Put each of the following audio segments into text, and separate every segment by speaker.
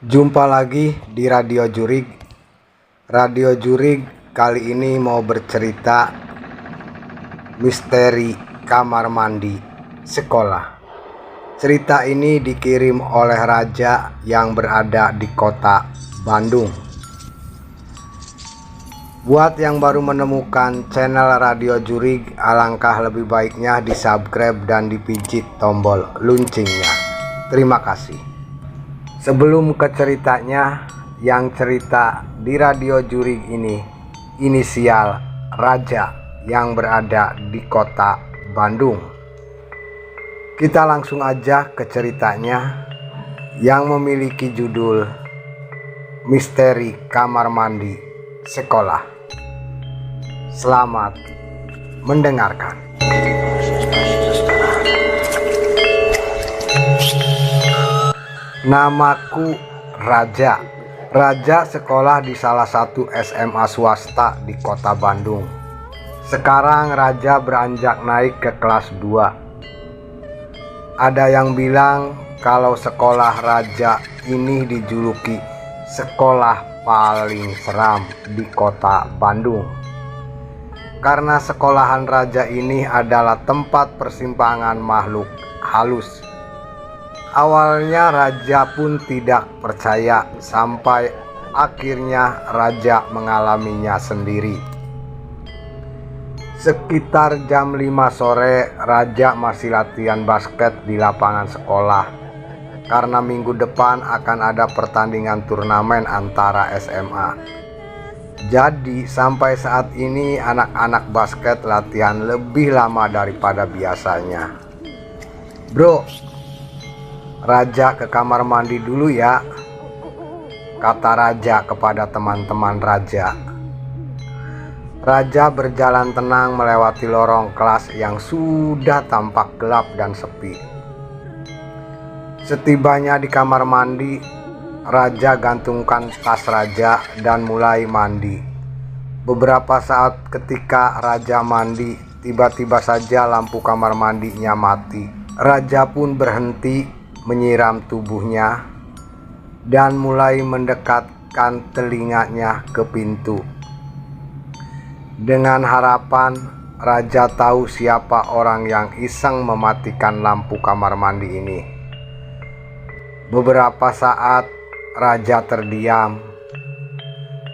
Speaker 1: Jumpa lagi di Radio Jurig. Radio Jurig kali ini mau bercerita misteri kamar mandi sekolah. Cerita ini dikirim oleh Raja yang berada di kota Bandung. Buat yang baru menemukan channel Radio Jurig, alangkah lebih baiknya di-subscribe dan dipijit tombol loncengnya. Terima kasih. Sebelum ke ceritanya, yang cerita di Radio Jurig ini inisial Raja yang berada di kota Bandung. Kita langsung aja ke ceritanya yang memiliki judul Misteri Kamar Mandi Sekolah. Selamat mendengarkan. Namaku Raja. Raja sekolah di salah satu SMA swasta di kota Bandung. Sekarang Raja beranjak naik ke kelas 2. Ada yang bilang kalau sekolah Raja ini dijuluki sekolah paling seram di kota Bandung. Karena sekolahan Raja ini adalah tempat persimpangan makhluk halus. Awalnya Raja pun tidak percaya, sampai akhirnya Raja mengalaminya sendiri. Sekitar jam 5 sore Raja masih latihan basket di lapangan sekolah, karena minggu depan akan ada pertandingan turnamen antara SMA. Jadi sampai saat ini anak-anak basket latihan lebih lama daripada biasanya. Bro, Raja ke kamar mandi dulu ya, kata Raja kepada teman-teman Raja. Raja berjalan tenang melewati lorong kelas yang sudah tampak gelap dan sepi. Setibanya di kamar mandi, Raja gantungkan tas Raja dan mulai mandi. Beberapa saat ketika Raja mandi, tiba-tiba saja lampu kamar mandinya mati. Raja pun berhenti menyiram tubuhnya dan mulai mendekatkan telinganya ke pintu. Dengan harapan Raja tahu siapa orang yang iseng mematikan lampu kamar mandi ini. Beberapa saat Raja terdiam.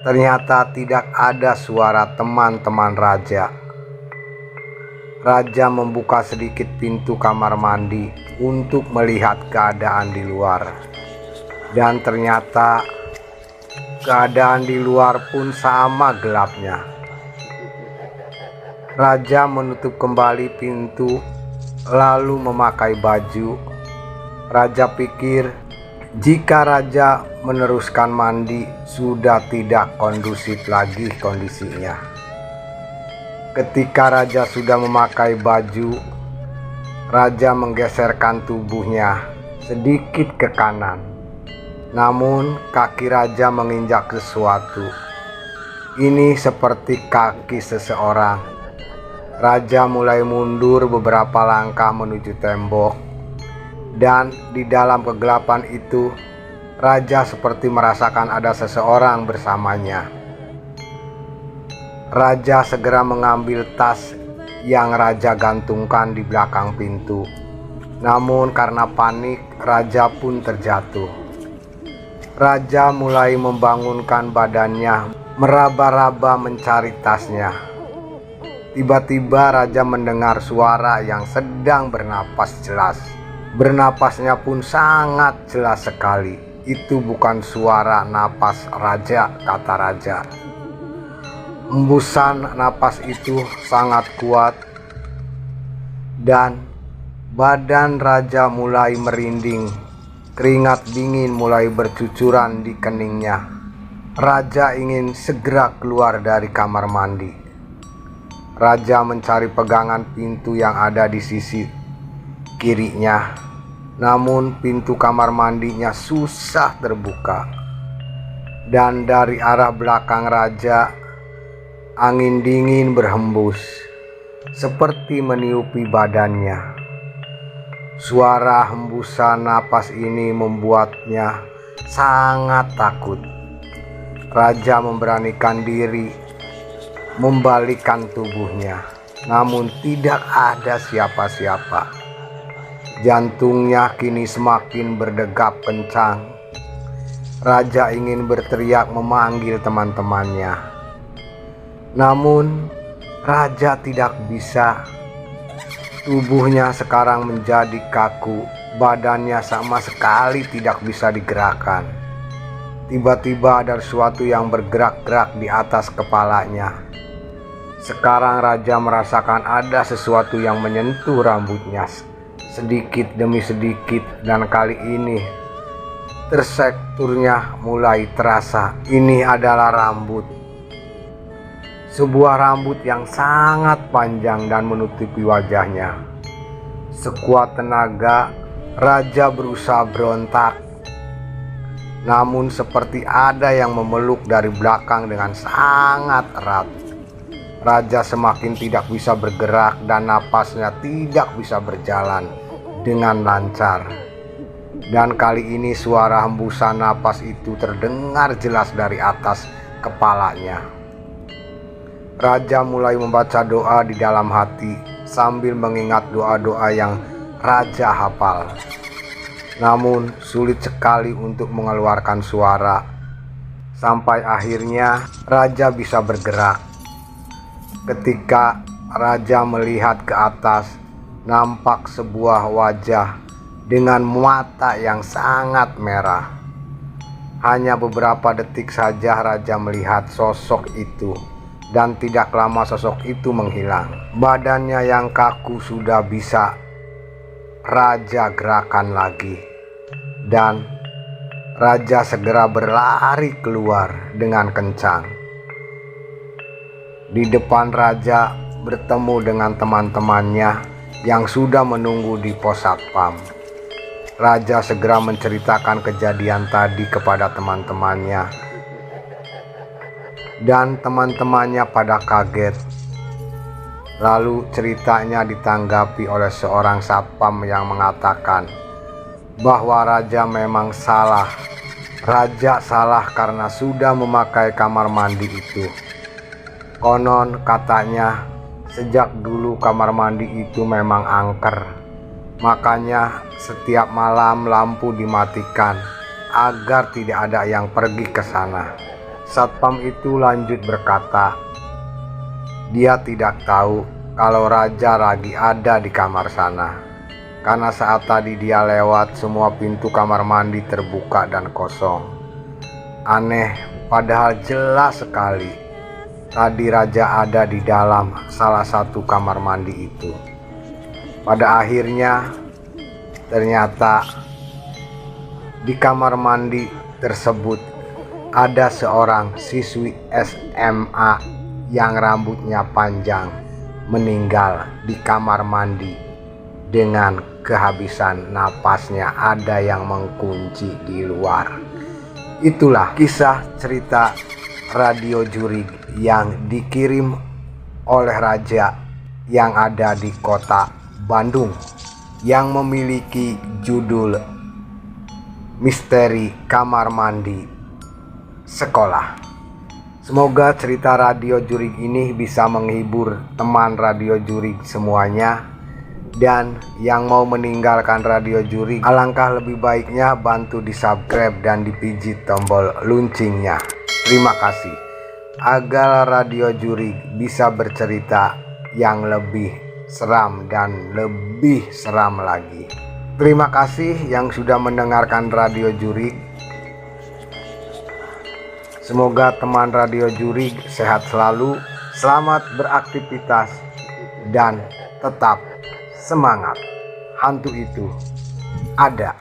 Speaker 1: Ternyata tidak ada suara teman-teman Raja. Raja membuka sedikit pintu kamar mandi untuk melihat keadaan di luar. Dan ternyata keadaan di luar pun sama gelapnya. Raja menutup kembali pintu lalu memakai baju. Raja pikir jika Raja meneruskan mandi sudah tidak kondusif lagi kondisinya. Ketika Raja sudah memakai baju, Raja menggeserkan tubuhnya sedikit ke kanan. Namun kaki Raja menginjak sesuatu. Ini seperti kaki seseorang. Raja mulai mundur beberapa langkah menuju tembok. Dan di dalam kegelapan itu, Raja seperti merasakan ada seseorang bersamanya. Raja segera mengambil tas yang Raja gantungkan di belakang pintu. Namun karena panik, Raja pun terjatuh. Raja mulai membangunkan badannya, meraba-raba mencari tasnya. Tiba-tiba Raja mendengar suara yang sedang bernapas jelas. Bernapasnya pun sangat jelas sekali. Itu bukan suara napas Raja, kata Raja. Embusan napas itu sangat kuat dan badan Raja mulai merinding. Keringat dingin mulai bercucuran di keningnya. Raja ingin segera keluar dari kamar mandi. Raja mencari pegangan pintu yang ada di sisi kirinya. Namun pintu kamar mandinya susah terbuka. Dan dari arah belakang Raja, angin dingin berhembus, seperti meniupi badannya. Suara hembusan napas ini membuatnya sangat takut. Raja memberanikan diri membalikkan tubuhnya, namun tidak ada siapa-siapa. Jantungnya kini semakin berdegap kencang. Raja ingin berteriak memanggil teman-temannya, namun raja tidak bisa. Tubuhnya sekarang menjadi kaku, badannya sama sekali tidak bisa digerakkan. Tiba-tiba ada sesuatu yang bergerak-gerak di atas kepalanya. Sekarang raja merasakan ada sesuatu yang menyentuh rambutnya sedikit demi sedikit, dan kali ini teksturnya mulai terasa. Ini adalah rambut. Sebuah rambut yang sangat panjang dan menutupi wajahnya. Sekuat tenaga, raja berusaha berontak. Namun seperti ada yang memeluk dari belakang dengan sangat erat. Raja semakin tidak bisa bergerak dan napasnya tidak bisa berjalan dengan lancar. Dan kali ini suara hembusan napas itu terdengar jelas dari atas kepalanya. Raja mulai membaca doa di dalam hati sambil mengingat doa-doa yang raja hafal. Namun sulit sekali untuk mengeluarkan suara. Sampai akhirnya raja bisa bergerak. Ketika raja melihat ke atas, nampak sebuah wajah dengan mata yang sangat merah. Hanya beberapa detik saja raja melihat sosok itu, dan tidak lama sosok itu menghilang. Badannya yang kaku sudah bisa raja gerakan lagi, dan raja segera berlari keluar dengan kencang. Di depan raja bertemu dengan teman-temannya yang sudah menunggu di pos satpam. Raja segera menceritakan kejadian tadi kepada teman-temannya, dan teman-temannya pada kaget. Lalu ceritanya ditanggapi oleh seorang satpam yang mengatakan bahwa raja memang salah. Raja salah karena sudah memakai kamar mandi itu. Konon katanya sejak dulu kamar mandi itu memang angker. Makanya setiap malam lampu dimatikan agar tidak ada yang pergi ke sana. Satpam itu lanjut berkata, dia tidak tahu kalau raja lagi ada di kamar sana. Karena saat tadi dia lewat, semua pintu kamar mandi terbuka dan kosong. Aneh, padahal jelas sekali tadi raja ada di dalam salah satu kamar mandi itu. Pada akhirnya ternyata di kamar mandi tersebut ada seorang siswi SMA yang rambutnya panjang meninggal di kamar mandi dengan kehabisan napasnya, ada yang mengunci di luar. Itulah kisah cerita Radio Jurig yang dikirim oleh raja yang ada di kota Bandung, yang memiliki judul Misteri Kamar Mandi Sekolah. Semoga cerita Radio Jurig ini bisa menghibur teman Radio Jurig semuanya. Dan yang mau meninggalkan Radio Jurig, alangkah lebih baiknya bantu di subscribe dan dipijit tombol loncengnya. Terima kasih, agar Radio Jurig bisa bercerita yang lebih seram dan lebih seram lagi. Terima kasih yang sudah mendengarkan Radio Jurig. Semoga teman Radio Jurig sehat selalu, selamat beraktivitas, dan tetap semangat. Hantu itu ada.